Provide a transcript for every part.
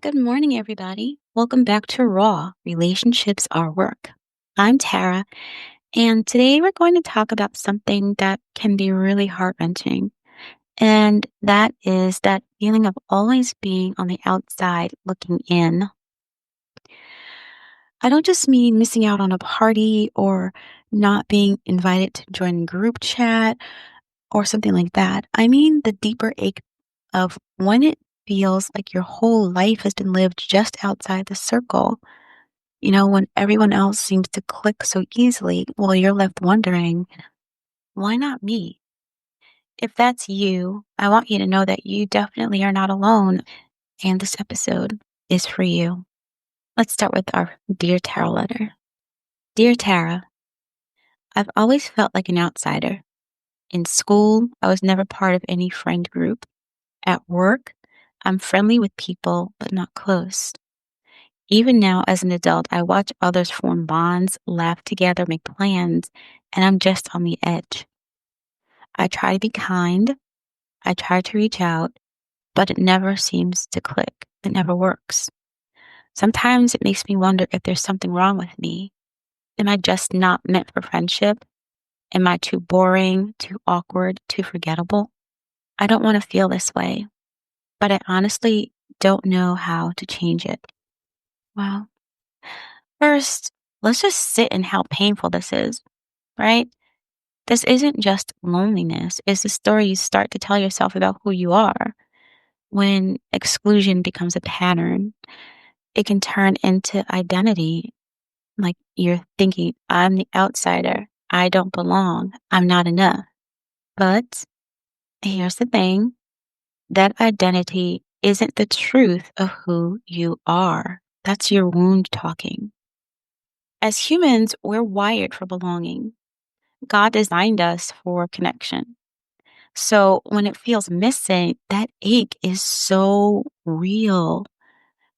Good morning, everybody. Welcome back to Raw Relationships Are Work. I'm Tara, and today we're going to talk about something that can be really heart wrenching, and that is that feeling of always being on the outside looking in. I don't just mean missing out on a party or not being invited to join a group chat or something like that. I mean the deeper ache of when it feels like your whole life has been lived just outside the circle. When everyone else seems to click so easily, while you're left wondering, why not me? If that's you, I want you to know that you definitely are not alone, and this episode is for you. Let's start with our Dear Tara letter. Dear Tara, I've always felt like an outsider. In school, I was never part of any friend group. At work, I'm friendly with people, but not close. Even now, as an adult, I watch others form bonds, laugh together, make plans, and I'm just on the edge. I try to be kind, I try to reach out, but it never seems to click. It never works. Sometimes it makes me wonder if there's something wrong with me. Am I just not meant for friendship? Am I too boring, too awkward, too forgettable? I don't want to feel this way, but I honestly don't know how to change it. Well, first, let's just sit in how painful this is, right? This isn't just loneliness, it's the story you start to tell yourself about who you are. When exclusion becomes a pattern, it can turn into identity. Like you're thinking, I'm the outsider, I don't belong, I'm not enough. But here's the thing, that identity isn't the truth of who you are. That's your wound talking. As humans, we're wired for belonging. God designed us for connection. So when it feels missing, that ache is so real.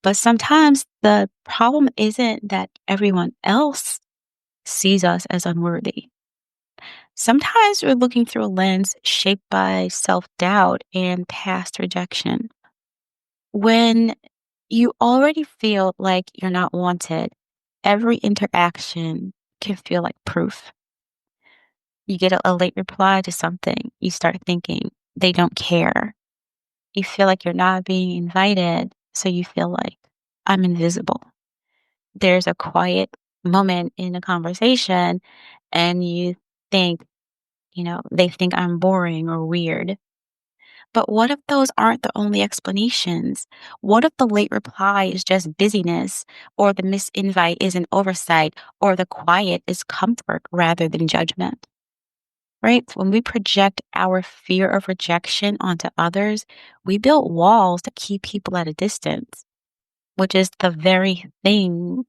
But sometimes the problem isn't that everyone else sees us as unworthy. Sometimes we're looking through a lens shaped by self doubt and past rejection. When you already feel like you're not wanted, every interaction can feel like proof. You get a late reply to something, you start thinking they don't care. You feel like you're not being invited, so you feel like I'm invisible. There's a quiet moment in a conversation, and you think, they think I'm boring or weird. But what if those aren't the only explanations? What if the late reply is just busyness, or the missed invite is an oversight, or the quiet is comfort rather than judgment? Right? When we project our fear of rejection onto others, we build walls that keep people at a distance, which is the very thing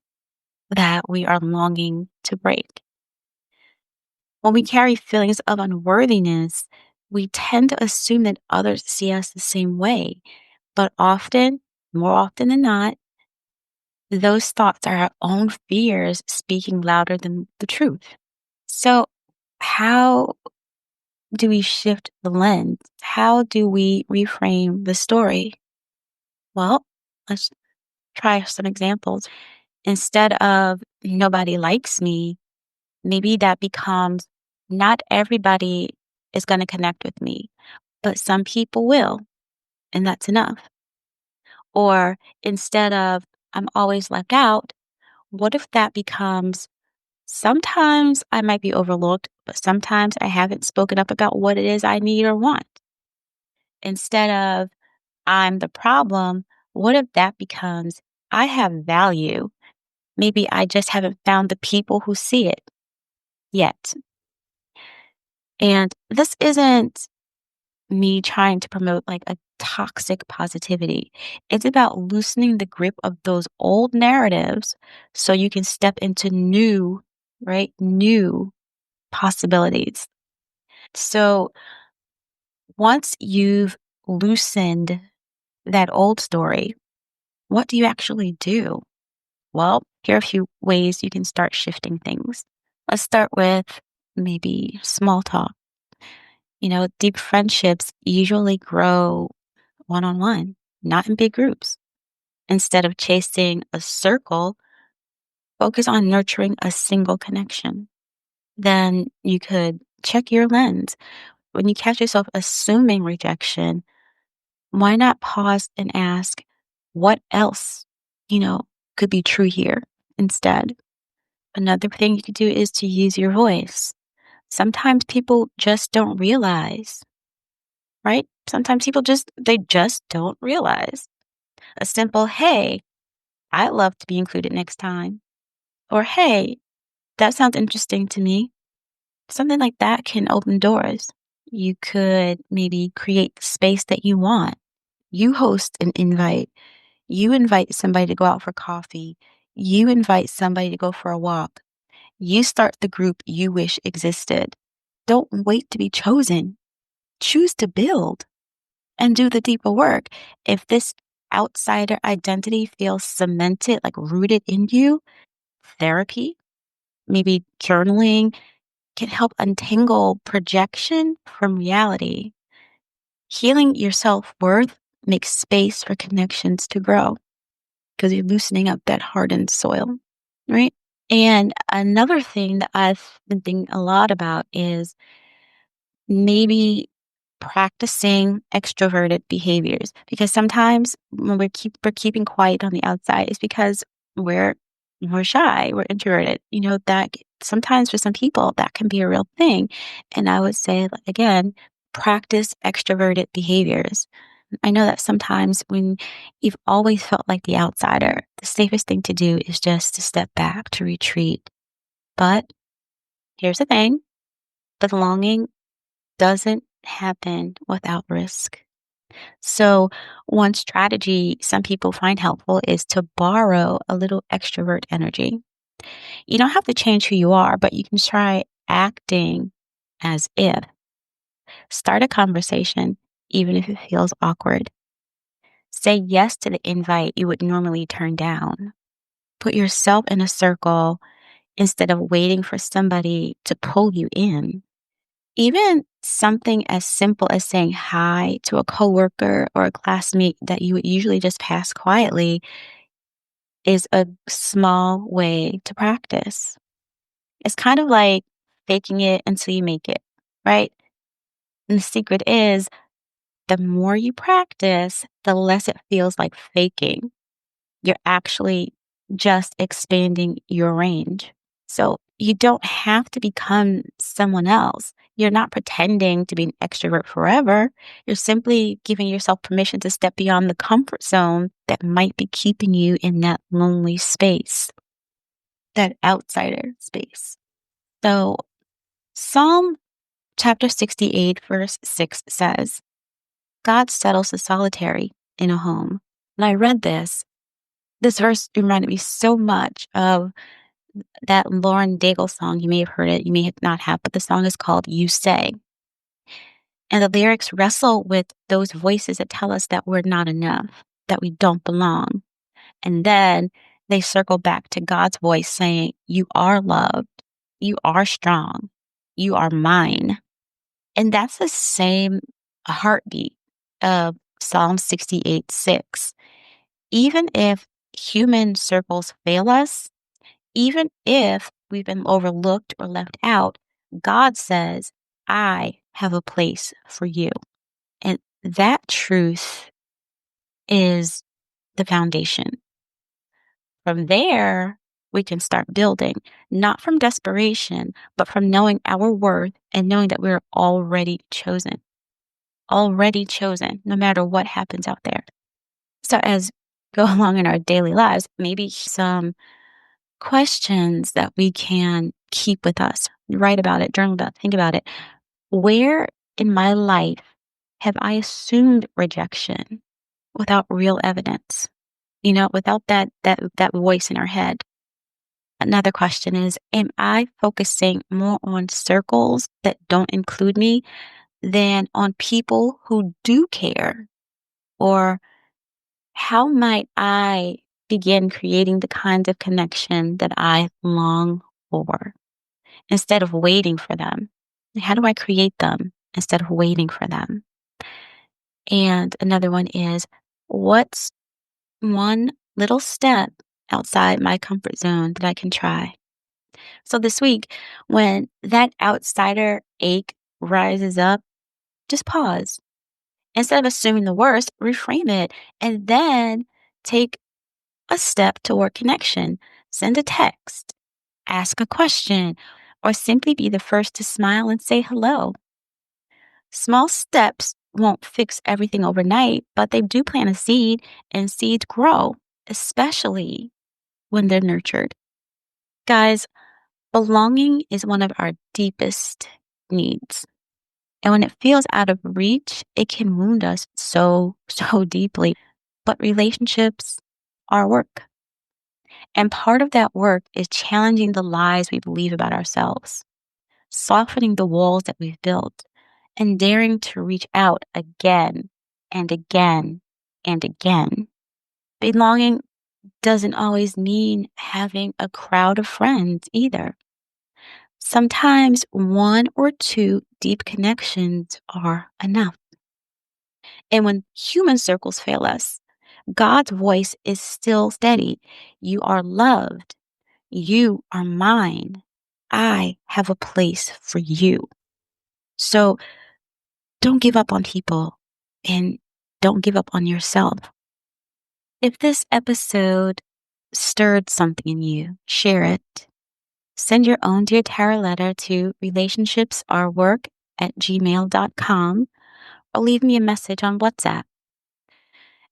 that we are longing to break. When we carry feelings of unworthiness, we tend to assume that others see us the same way. But often, more often than not, those thoughts are our own fears speaking louder than the truth. So, how do we shift the lens? How do we reframe the story? Well, let's try some examples. Instead of nobody likes me, maybe that becomes not everybody is going to connect with me, but some people will, and that's enough. Or instead of I'm always left out, what if that becomes sometimes I might be overlooked, but sometimes I haven't spoken up about what it is I need or want? Instead of I'm the problem, what if that becomes I have value? Maybe I just haven't found the people who see it yet. And this isn't me trying to promote like a toxic positivity. It's about loosening the grip of those old narratives so you can step into new, right? New possibilities. So once you've loosened that old story, what do you actually do? Well, here are a few ways you can start shifting things. Let's start with maybe small talk. Deep friendships usually grow one on one, not in big groups. Instead of chasing a circle, focus on nurturing a single connection. Then you could check your lens. When you catch yourself assuming rejection, why not pause and ask, what else, you know, could be true here instead? Another thing you could do is to use your voice. Sometimes people just don't realize, right? Sometimes they just don't realize. A simple, hey, I'd love to be included next time. Or, hey, that sounds interesting to me. Something like that can open doors. You could maybe create the space that you want. You host an invite. You invite somebody to go out for coffee. You invite somebody to go for a walk. You start the group you wish existed. Don't wait to be chosen. Choose to build and do the deeper work. If this outsider identity feels cemented, like rooted in you, therapy, maybe journaling can help untangle projection from reality. Healing your self worth makes space for connections to grow because you're loosening up that hardened soil, right? And another thing that I've been thinking a lot about is maybe practicing extroverted behaviors because sometimes when we're keeping quiet on the outside, it's because we're we're shy, we're introverted. Sometimes for some people that can be a real thing. And I would say like, again, practice extroverted behaviors. I know that sometimes when you've always felt like the outsider, the safest thing to do is just to step back, to retreat. But here's the thing, belonging doesn't happen without risk. So, one strategy some people find helpful is to borrow a little extrovert energy. You don't have to change who you are, but you can try acting as if. Start a conversation, even if it feels awkward. Say yes to the invite you would normally turn down. Put yourself in a circle instead of waiting for somebody to pull you in. Even something as simple as saying hi to a coworker or a classmate that you would usually just pass quietly is a small way to practice. It's kind of like faking it until you make it, right? And the secret is the more you practice, the less it feels like faking. You're actually just expanding your range. So you don't have to become someone else. You're not pretending to be an extrovert forever. You're simply giving yourself permission to step beyond the comfort zone that might be keeping you in that lonely space, that outsider space. So Psalm chapter 68, verse 6 says, God settles the solitary in a home. And I read this verse reminded me so much of that Lauren Daigle song. You may have heard it, you may have not have, but the song is called You Say. And the lyrics wrestle with those voices that tell us that we're not enough, that we don't belong. And then they circle back to God's voice saying, you are loved, you are strong, you are mine. And that's the same heartbeat of Psalm 68:6. Even if human circles fail us, even if we've been overlooked or left out, God says, I have a place for you. And that truth is the foundation. From there, we can start building, not from desperation, but from knowing our worth and knowing that we're already chosen, no matter what happens out there. So as go along in our daily lives, maybe some questions that we can keep with us. Write about it, journal about it, think about it. Where in my life have I assumed rejection without real evidence? Without that voice in our head. Another question is, am I focusing more on circles that don't include me than on people who do care? Or how might I begin creating the kinds of connection that I long for instead of waiting for them? How do I create them instead of waiting for them? And another one is, what's one little step outside my comfort zone that I can try. So this week, when that outsider ache rises up, just pause. Instead of assuming the worst, reframe it and then take a step toward connection. Send a text, ask a question, or simply be the first to smile and say hello. Small steps won't fix everything overnight, but they do plant a seed, and seeds grow, especially when they're nurtured. Guys, belonging is one of our deepest needs. And when it feels out of reach, it can wound us so, so deeply. But relationships are work. And part of that work is challenging the lies we believe about ourselves, softening the walls that we've built, and daring to reach out again and again and again. Belonging doesn't always mean having a crowd of friends either. Sometimes one or two deep connections are enough. And when human circles fail us, God's voice is still steady. You are loved. You are mine. I have a place for you. So don't give up on people and don't give up on yourself. If this episode stirred something in you, share it. Send your own Dear Tara letter to relationshipsarework@gmail.com or leave me a message on WhatsApp.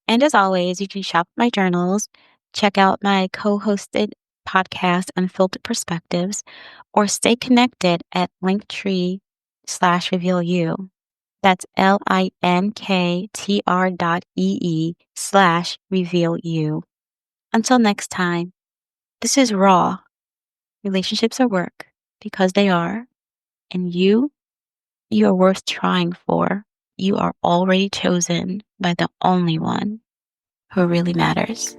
And as always, you can shop my journals, check out my co-hosted podcast, Unfiltered Perspectives, or stay connected at linktree/revealyou. That's linktr.ee/revealyou. Until next time, this is Raw. Relationships are work because they are. And you are worth trying for. You are already chosen by the only one who really matters.